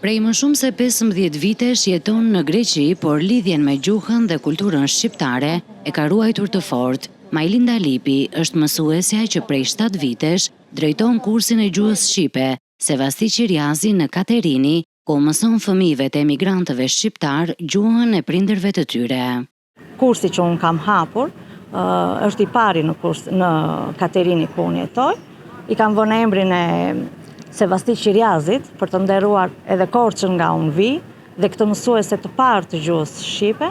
Prej më shumë se 15 vitesh jeton në Greqi, por lidhjen me gjuhën dhe kulturën shqiptare e ka ruajtur të fortë. Majlinda Lipi është mësuesja që prej 7 vitesh drejton kursin e gjuhës shqipe, Sevasti Qiriazi në Katerini, ku mëson fëmijëve të emigrantëve shqiptar gjuhën e prindërve të tyre. Kursi që unë kam hapur është i pari në Katerini ku unë jetoj. I kam vënë emrin e Sevasti Qiriazit për të nderuar edhe Korçën nga unë vi dhe këtë mësuese të parë të gjuhës shqipe,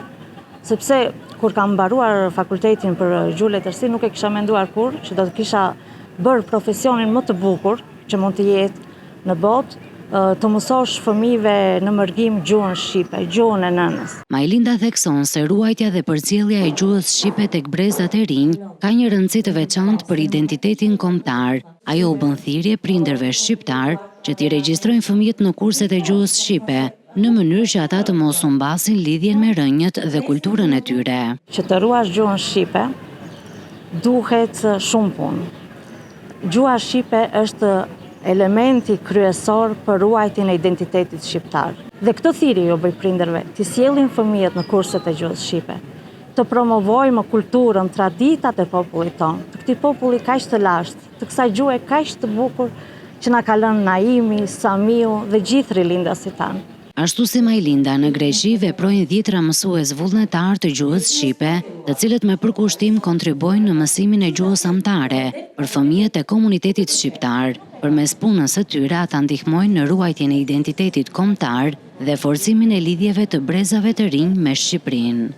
sepse kur kam mbaruar fakultetin për gjuhë letërsi nuk e kisha menduar kur që do të kisha bërë profesionin më të bukur që mund të jetë në botë, të mësosh fëmijëve në mërgim gjuhën shqipe, gjuhën e nënës. Majlinda thekson se ruajtja dhe përcjellja e gjuhës shqipe tek brezat e rinj ka një rëndësi të veçantë për identitetin kombëtar. Ajo u bën thirrje prindërve shqiptar që t'i regjistrojnë fëmijët në kurset e gjuhës shqipe, në mënyrë që ata të mos u mbasin lidhjen me rënjët dhe kulturën e tyre. Që të ruash gjuhën shqipe duhet shumë punë. Gjuha shqipe është elementi kryesor për ruajtjen e identitetit shqiptar. Dhe këtë thirrje ju bëj prindërve, të sjellin fëmijët në kurset e gjuhës shqipe, të promovojmë kulturën, traditat e popullit tonë, të këtij populli kaq të lashtë, të kësaj gjuhe kaq të bukur që na ka lënë Naimi, Samiu dhe gjithë rilindasit tanë. Ashtu si Majlinda, në Greqi veprojnë 10 mësues vullnetar të gjuhës shqipe, të cilët me përkushtim kontribojnë në mësimin e gjuhës amtare për fëmijët e komunitetit shqiptar. Përmes punës së tyre ata ndihmojnë në ruajtjen e identitetit kombëtar dhe forcimin e lidhjeve të brezave të rinj me Shqipërinë.